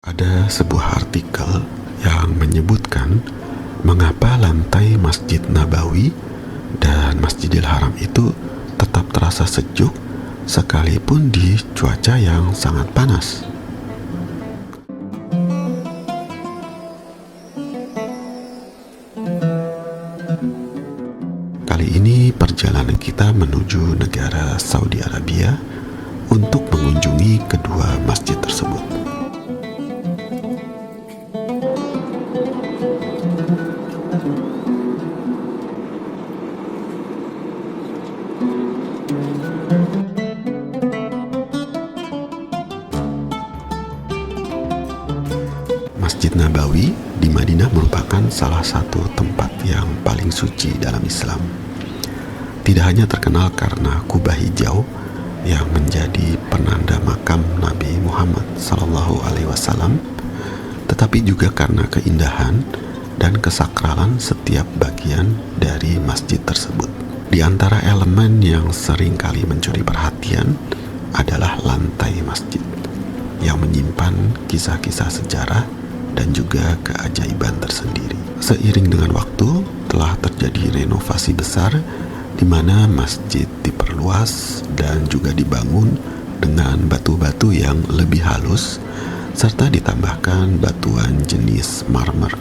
Ada sebuah artikel yang menyebutkan mengapa lantai Masjid Nabawi dan Masjidil Haram itu tetap terasa sejuk sekalipun di cuaca yang sangat panas. Kali ini perjalanan kita menuju negara Saudi Arabia untuk mengunjungi kedua masjid tersebut. Masjid Nabawi di Madinah merupakan salah satu tempat yang paling suci dalam Islam. Tidak hanya terkenal karena kubah hijau yang menjadi penanda makam Nabi Muhammad SAW, tetapi juga karena keindahan dan kesakralan setiap bagian dari masjid tersebut. Di antara elemen yang sering kali mencuri perhatian adalah lantai masjid yang menyimpan kisah-kisah sejarah dan juga keajaiban tersendiri. Seiring dengan waktu, telah terjadi renovasi besar di mana masjid diperluas dan juga dibangun dengan batu-batu yang lebih halus serta ditambahkan batuan jenis marmer.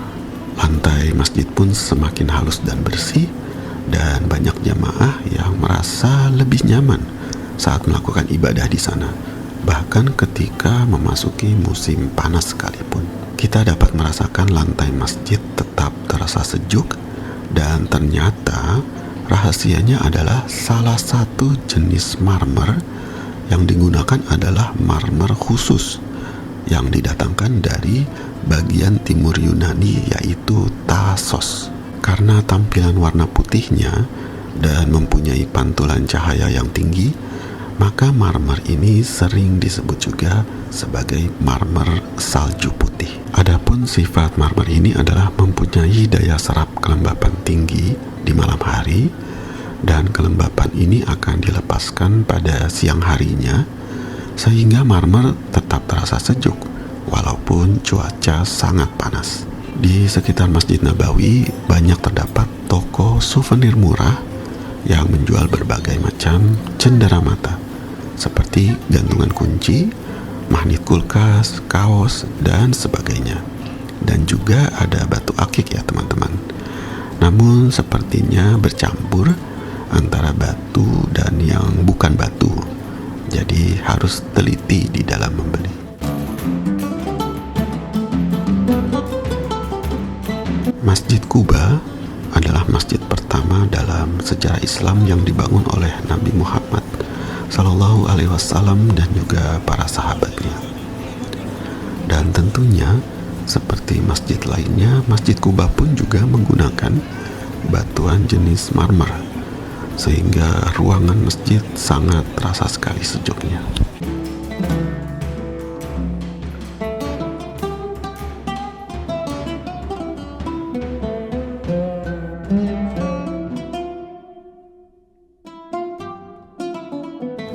Lantai masjid pun semakin halus dan bersih dan banyak jamaah yang merasa lebih nyaman saat melakukan ibadah di sana, bahkan ketika memasuki musim panas sekalipun. Kita dapat merasakan lantai masjid tetap terasa sejuk dan ternyata rahasianya adalah salah satu jenis marmer yang digunakan adalah marmer khusus yang didatangkan dari bagian timur Yunani, yaitu Thasos. Karena tampilan warna putihnya dan mempunyai pantulan cahaya yang tinggi, maka marmer ini sering disebut juga sebagai marmer salju putih. Adapun sifat marmer ini adalah mempunyai daya serap kelembapan tinggi di malam hari, dan kelembapan ini akan dilepaskan pada siang harinya sehingga marmer tetap terasa sejuk walaupun cuaca sangat panas. Di sekitar Masjid Nabawi banyak terdapat toko souvenir murah yang menjual berbagai macam cenderamata seperti gantungan kunci, magnet kulkas, kaos, dan sebagainya. Dan juga ada batu akik ya teman-teman. Namun sepertinya bercampur antara batu dan yang bukan batu. Jadi harus teliti di dalam membeli. Masjid Quba adalah masjid pertama dalam sejarah Islam yang dibangun oleh Nabi Muhammad Sallallahu Alaihi Wasallam dan juga para sahabatnya. Dan tentunya seperti masjid lainnya, Masjid Quba pun juga menggunakan batuan jenis marmer, sehingga ruangan masjid sangat terasa sekali sejuknya.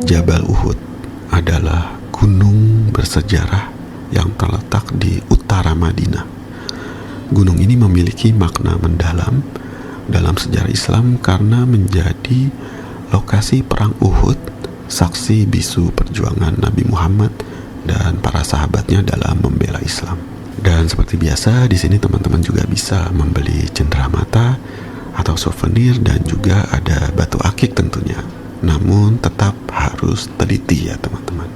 Jabal Uhud adalah gunung bersejarah yang terletak di utara Madinah. Gunung ini memiliki makna mendalam dalam sejarah Islam karena menjadi lokasi perang Uhud, saksi bisu perjuangan Nabi Muhammad dan para sahabatnya dalam membela Islam. Dan seperti biasa, di sini teman-teman juga bisa membeli cenderamata atau souvenir dan juga ada batu akik tentunya. Namun tetap harus teliti ya teman-teman.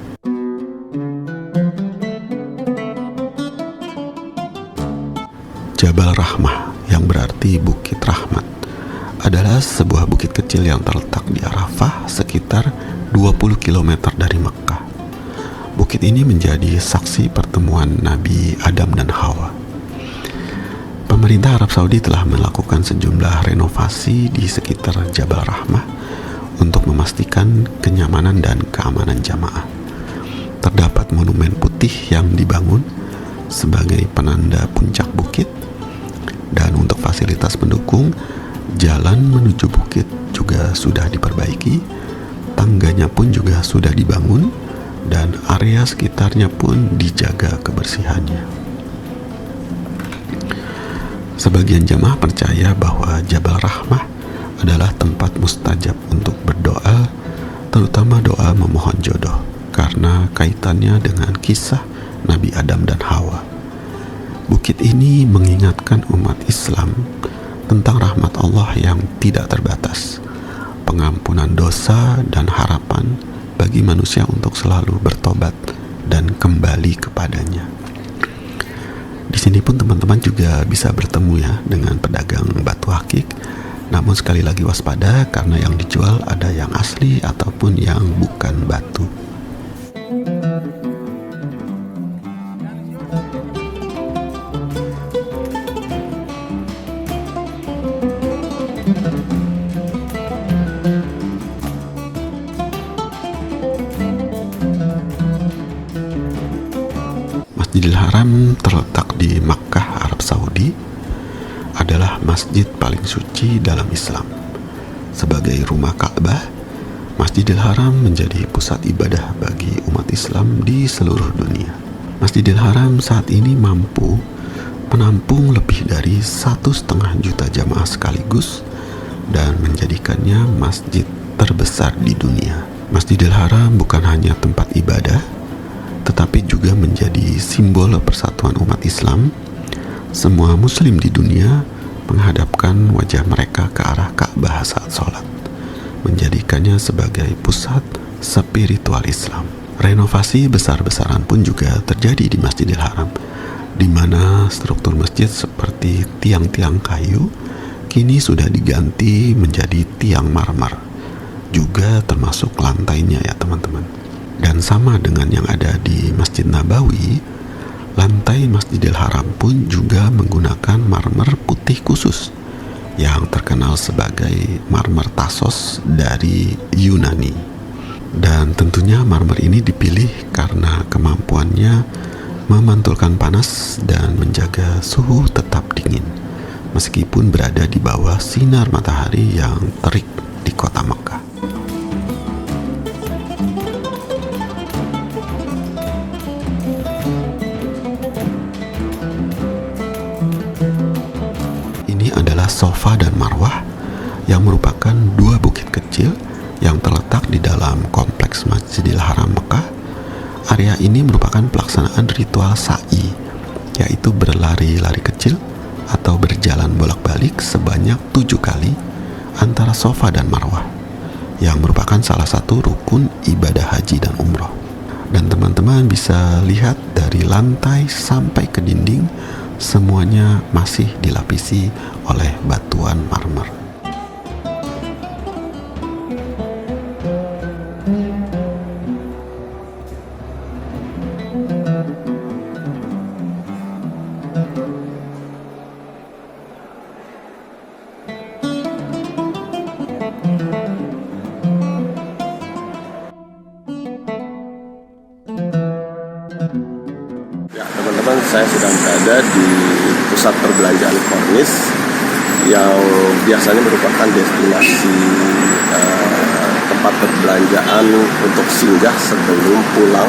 Jabal Rahmah yang berarti Bukit Rahmat adalah sebuah bukit kecil yang terletak di Arafah sekitar 20 km dari Mekkah. Bukit ini menjadi saksi pertemuan Nabi Adam dan Hawa. Pemerintah Arab Saudi telah melakukan sejumlah renovasi di sekitar Jabal Rahmah untuk memastikan kenyamanan dan keamanan jamaah. Terdapat monumen putih yang dibangun sebagai penanda puncak bukit, dan untuk fasilitas pendukung, jalan menuju bukit juga sudah diperbaiki, tangganya pun juga sudah dibangun, dan area sekitarnya pun dijaga kebersihannya. Sebagian jamaah percaya bahwa Jabal Rahmah adalah tempat mustajab untuk berdoa, terutama doa memohon jodoh, karena kaitannya dengan kisah Nabi Adam dan Hawa. Bukit ini mengingatkan umat Islam tentang rahmat Allah yang tidak terbatas, pengampunan dosa, dan harapan bagi manusia untuk selalu bertobat dan kembali kepadanya. Di sini pun teman-teman juga bisa bertemu ya dengan pedagang batu akik. Namun sekali lagi waspada karena yang dijual ada yang asli ataupun yang bukan batu. Masjidil Haram terletak di Makkah, Arab Saudi, adalah masjid paling suci dalam Islam. Sebagai rumah Ka'bah, Masjidil Haram menjadi pusat ibadah bagi umat Islam di seluruh dunia. Masjidil Haram saat ini mampu menampung lebih dari 1,5 juta jamaah sekaligus dan menjadikannya masjid terbesar di dunia. Masjidil Haram bukan hanya tempat ibadah, tetapi juga menjadi simbol persatuan umat Islam. Semua muslim di dunia menghadapkan wajah mereka ke arah Ka'bah saat sholat, menjadikannya sebagai pusat spiritual Islam. Renovasi besar-besaran pun juga terjadi di Masjidil Haram, di mana struktur masjid seperti tiang-tiang kayu kini sudah diganti menjadi tiang marmer, juga termasuk lantainya ya teman-teman. Dan sama dengan yang ada di Masjid Nabawi, lantai Masjidil Haram pun juga menggunakan marmer putih khusus yang terkenal sebagai marmer Tassos dari Yunani. Dan tentunya marmer ini dipilih karena kemampuannya memantulkan panas dan menjaga suhu tetap dingin meskipun berada di bawah sinar matahari yang terik di kota Mekah. Safa dan Marwah yang merupakan dua bukit kecil yang terletak di dalam kompleks Masjidil Haram Mekah. Area ini merupakan pelaksanaan ritual sa'i, yaitu berlari-lari kecil atau berjalan bolak-balik sebanyak 7 kali antara Safa dan Marwah, yang merupakan salah satu rukun ibadah haji dan umroh. Dan teman-teman bisa lihat dari lantai sampai ke dinding, semuanya masih dilapisi oleh batuan marmer. Teman-teman, saya sedang berada di pusat perbelanjaan Corniche yang biasanya merupakan destinasi tempat perbelanjaan untuk singgah sebelum pulang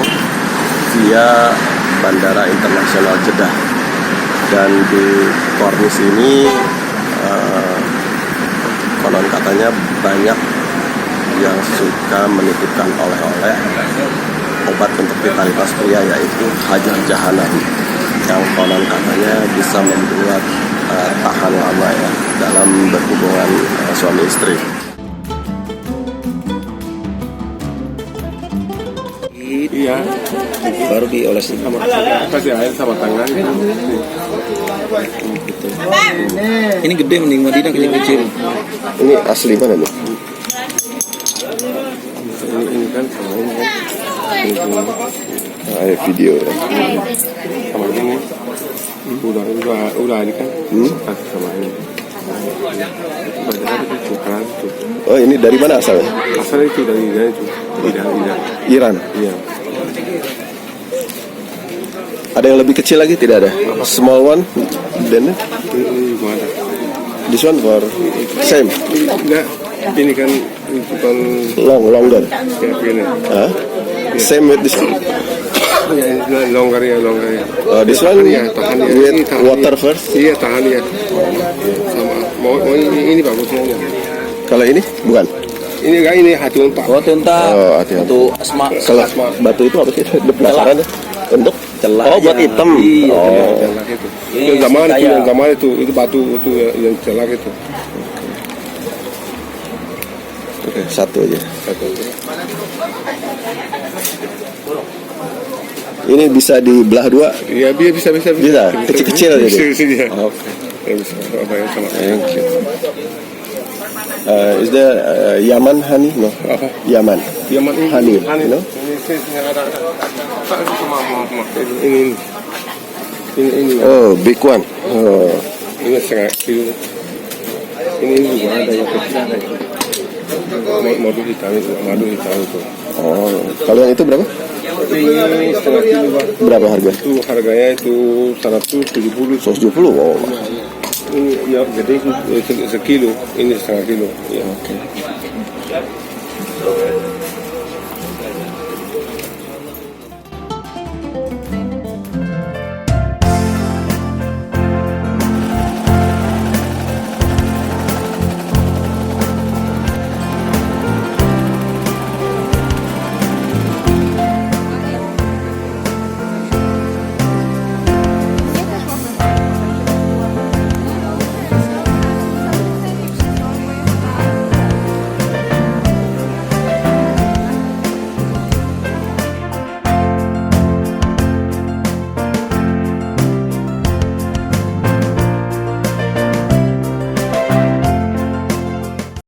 via Bandara Internasional Jeddah. Dan di Corniche ini konon katanya banyak yang suka menitipkan oleh-oleh obat untuk vitalitas pria, yaitu Hajar Jahanam, yang konon katanya bisa membuat tahan lama ya dalam berhubungan suami istri. Iya, baru diolesin Kasih air sama tangan. gitu. Ini gede mending Madinah kecil-kecil. Ini asli mana nih? Ini kan sama ini kan. Ada video ya. Sama ini. Udah ini kan. Sama ini. Oh, ini dari mana asalnya? Asalnya itu dari Iran itu. Iran. Iya. Ada yang lebih kecil lagi, tidak ada? Small one, then this one for same. Enggak, ini kan Longer. kayak gini. Hah? Same with this one. Longer ya. This one Tahan ya. with Ini tahan water ya. first. Iya tahan ya. Sama. Mau ini bagusnya. Kalau ini bukan. Ini enggak ini hati unta. Oh, tunta. Oh, hati-hati. Itu asma. Kalau batu itu apa sih? Penasaran ya? Untuk Celah oh buat aja. hitam. Iya, Oh. Celak itu. Ini Yang kayak- zaman itu batu itu yang celak itu. Oke, satu aja. Satu. Ini bisa dibelah dua. Iya bisa. Bisa? Kecil-kecil aja dia? Kecil ya. Oke. Ya, bisa. Apa ya sama. Thank you. Is there Yaman honey? No. Apa? Yaman. Yaman ini. Honey, Honey. you know? Ini ada. Ini. Oh, big one. Oh. Ini setengah kilo. Ini juga ada yang kecil ada. Madu hitam itu. Oh, kalau yang itu berapa? Ini setengah kilo Pak. Berapa harga? Itu harganya itu 170. 170. Oh, Ini ya gede itu sekilo. Ini setengah kilo. Ya. oke.